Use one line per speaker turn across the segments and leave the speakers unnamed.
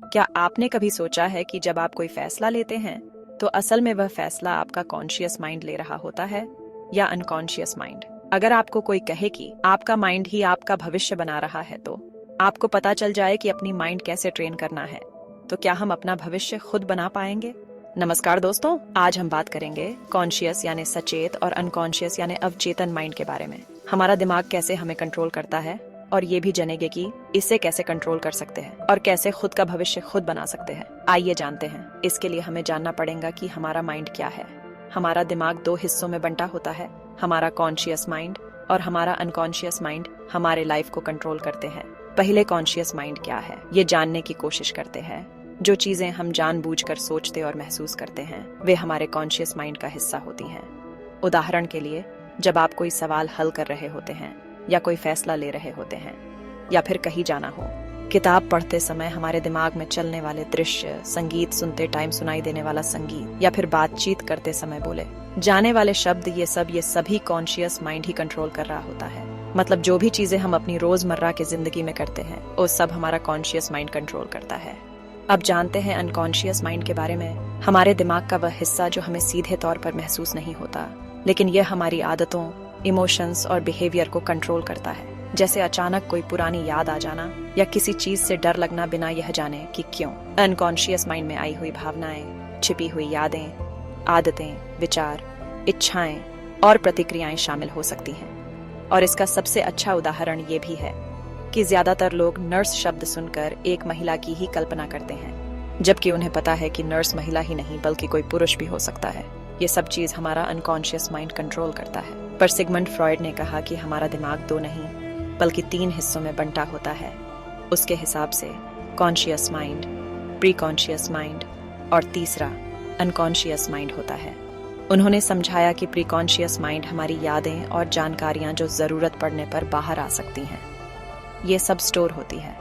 क्या आपने कभी सोचा है कि जब आप कोई फैसला लेते हैं तो असल में वह फैसला आपका कॉन्शियस माइंड ले रहा होता है या अनकॉन्शियस माइंड? अगर आपको कोई कहे कि आपका माइंड ही आपका भविष्य बना रहा है तो आपको पता चल जाए कि अपनी माइंड कैसे ट्रेन करना है, तो क्या हम अपना भविष्य खुद बना पाएंगे? नमस्कार दोस्तों, आज हम बात करेंगे कॉन्शियस यानी सचेत और अनकॉन्शियस यानी अवचेतन माइंड के बारे में। हमारा दिमाग कैसे हमें कंट्रोल करता है और ये भी जानेंगे कि इसे कैसे कंट्रोल कर सकते हैं और कैसे खुद का भविष्य खुद बना सकते हैं। आइए जानते हैं। इसके लिए हमें जानना पड़ेगा कि हमारा माइंड क्या है। हमारा दिमाग दो हिस्सों में बंटा होता है, हमारा कॉन्शियस माइंड और हमारा अनकॉन्शियस माइंड हमारे लाइफ को कंट्रोल करते हैं। पहले कॉन्शियस माइंड क्या है ये जानने की कोशिश करते हैं। जो चीजें हम जानबूझकर सोचते और महसूस करते हैं वे हमारे कॉन्शियस माइंड का हिस्सा होती हैं। उदाहरण के लिए, जब आप कोई सवाल हल कर रहे होते हैं या कोई फैसला ले रहे होते हैं या फिर कहीं जाना हो, किताब पढ़ते समय हमारे दिमाग में चलने वाले दृश्य, संगीत सुनते टाइम सुनाई देने वाला संगीत या फिर बातचीत करते समय बोले जाने वाले शब्द, ये सभी कॉन्शियस माइंड ही कंट्रोल कर रहा होता है। मतलब जो भी चीजें हम अपनी रोजमर्रा की जिंदगी में करते हैं वो सब हमारा कॉन्शियस माइंड कंट्रोल करता है। अब जानते हैं अनकॉन्शियस माइंड के बारे में। हमारे दिमाग का वह हिस्सा जो हमें सीधे तौर पर महसूस नहीं होता, लेकिन यह हमारी आदतों, इमोशंस और बिहेवियर को कंट्रोल करता है। जैसे अचानक कोई पुरानी याद आ जाना या किसी चीज से डर लगना बिना यह जाने कि क्यों। अनकॉन्शियस माइंड में आई हुई भावनाएं, छिपी हुई यादें, आदतें, विचार, इच्छाएं और प्रतिक्रियाएं शामिल हो सकती हैं। और इसका सबसे अच्छा उदाहरण ये भी है कि ज्यादातर लोग नर्स शब्द सुनकर एक महिला की ही कल्पना करते हैं, जबकि उन्हें पता है कि नर्स महिला ही नहीं बल्कि कोई पुरुष भी हो सकता है। ये सब चीज हमारा अनकॉन्शियस माइंड कंट्रोल करता है। पर सिगमंड फ्रॉइड ने कहा कि हमारा दिमाग दो नहीं बल्कि 3 हिस्सों में बंटा होता है। उसके हिसाब से conscious mind, pre conscious mind और तीसरा अनकॉन्शियस माइंड होता है। उन्होंने समझाया कि प्री कॉन्शियस माइंड हमारी यादें और जानकारियां जो जरूरत पड़ने पर बाहर आ सकती हैं, ये सब स्टोर होती है।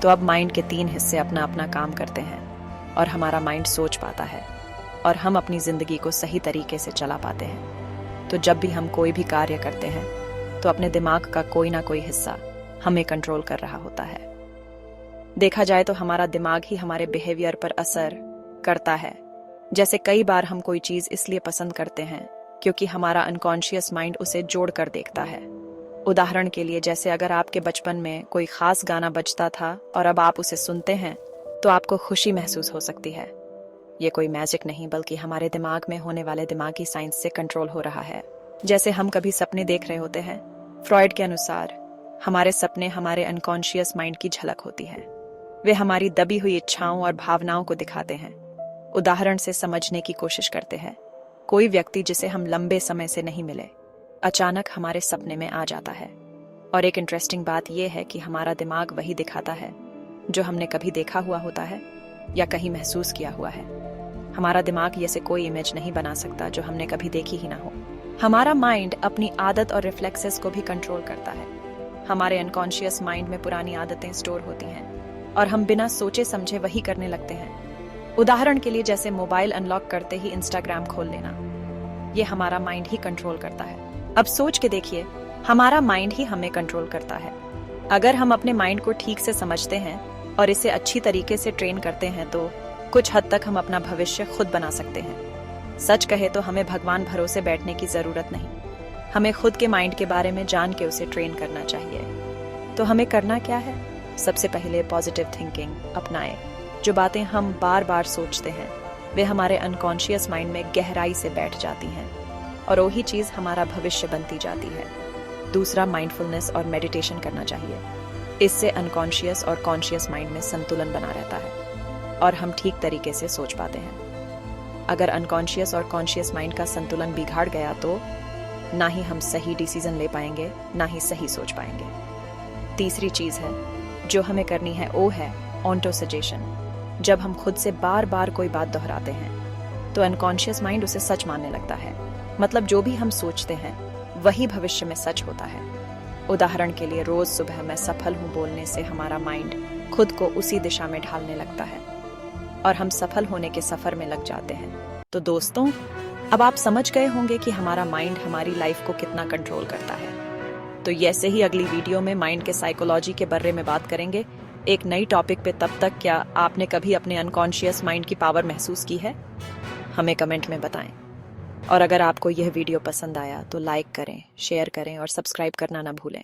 तो अब माइंड के 3 हिस्से अपना अपना काम करते हैं और हमारा माइंड सोच पाता है और हम अपनी जिंदगी को सही तरीके से चला पाते हैं। तो जब भी हम कोई भी कार्य करते हैं तो अपने दिमाग का कोई ना कोई हिस्सा हमें कंट्रोल कर रहा होता है। देखा जाए तो हमारा दिमाग ही हमारे बिहेवियर पर असर करता है। जैसे कई बार हम कोई चीज इसलिए पसंद करते हैं क्योंकि हमारा अनकॉन्शियस माइंड उसे जोड़ कर देखता है। उदाहरण के लिए, जैसे अगर आपके बचपन में कोई खास गाना बजता था और अब आप उसे सुनते हैं तो आपको खुशी महसूस हो सकती है। ये कोई मैजिक नहीं बल्कि हमारे दिमाग में होने वाले दिमागी साइंस से कंट्रोल हो रहा है। जैसे हम कभी सपने देख रहे होते हैं, फ्रॉइड के अनुसार हमारे सपने हमारे अनकॉन्शियस माइंड की झलक होती है। वे हमारी दबी हुई इच्छाओं और भावनाओं को दिखाते हैं। उदाहरण से समझने की कोशिश करते हैं। कोई व्यक्ति जिसे हम लंबे समय से नहीं मिले अचानक हमारे सपने में आ जाता है। और एक इंटरेस्टिंग बात यह है कि हमारा दिमाग वही दिखाता है जो हमने कभी देखा हुआ होता है या कहीं महसूस किया हुआ है। हमारा दिमाग ऐसे कोई इमेज नहीं बना सकता जो हमने कभी देखी ही ना हो। हमारा माइंड अपनी आदत और रिफ्लेक्सेस को भी कंट्रोल करता है। हमारे अनकॉन्शियस माइंड में पुरानी आदतें स्टोर होती हैं और हम बिना सोचे समझे वही करने लगते हैं। उदाहरण के लिए, जैसे मोबाइल अनलॉक करते ही इंस्टाग्राम खोल लेना, ये हमारा माइंड ही कंट्रोल करता है। अब सोच के देखिए, हमारा माइंड ही हमें कंट्रोल करता है। अगर हम अपने माइंड को ठीक से समझते हैं और इसे अच्छी तरीके से ट्रेन करते हैं तो कुछ हद तक हम अपना भविष्य खुद बना सकते हैं। सच कहे तो हमें भगवान भरोसे बैठने की जरूरत नहीं। हमें खुद के माइंड के बारे में जान के उसे ट्रेन करना चाहिए। तो हमें करना क्या है? सबसे पहले पॉजिटिव थिंकिंग अपनाएं। जो बातें हम बार बार सोचते हैं वे हमारे अनकॉन्शियस माइंड में गहराई से बैठ जाती हैं और वही चीज हमारा भविष्य बनती जाती है। दूसरा, माइंडफुलनेस और मेडिटेशन करना चाहिए। इससे अनकॉन्शियस और कॉन्शियस माइंड में संतुलन बना रहता है और हम ठीक तरीके से सोच पाते हैं। अगर अनकॉन्शियस और कॉन्शियस माइंड का संतुलन बिगाड़ गया तो ना ही हम सही डिसीजन ले पाएंगे, ना ही सही सोच पाएंगे। तीसरी चीज है जो हमें करनी है वो है ऑटो सजेशन। जब हम खुद से बार बार कोई बात दोहराते हैं तो अनकॉन्शियस माइंड उसे सच मानने लगता है। मतलब जो भी हम सोचते हैं वही भविष्य में सच होता है। उदाहरण के लिए, रोज सुबह मैं सफल हूँ बोलने से हमारा माइंड खुद को उसी दिशा में ढालने लगता है और हम सफल होने के सफर में लग जाते हैं। तो दोस्तों, अब आप समझ गए होंगे कि हमारा माइंड हमारी लाइफ को कितना कंट्रोल करता है। तो ऐसे ही अगली वीडियो में माइंड के साइकोलॉजी के बारे में बात करेंगे। एक नई टॉपिक पे। तब तक क्या आपने कभी अपने अनकॉन्शियस माइंड की पावर महसूस की है? हमें कमेंट में बताएं। और अगर आपको यह वीडियो पसंद आया तो लाइक करें, शेयर करें और सब्सक्राइब करना ना भूलें।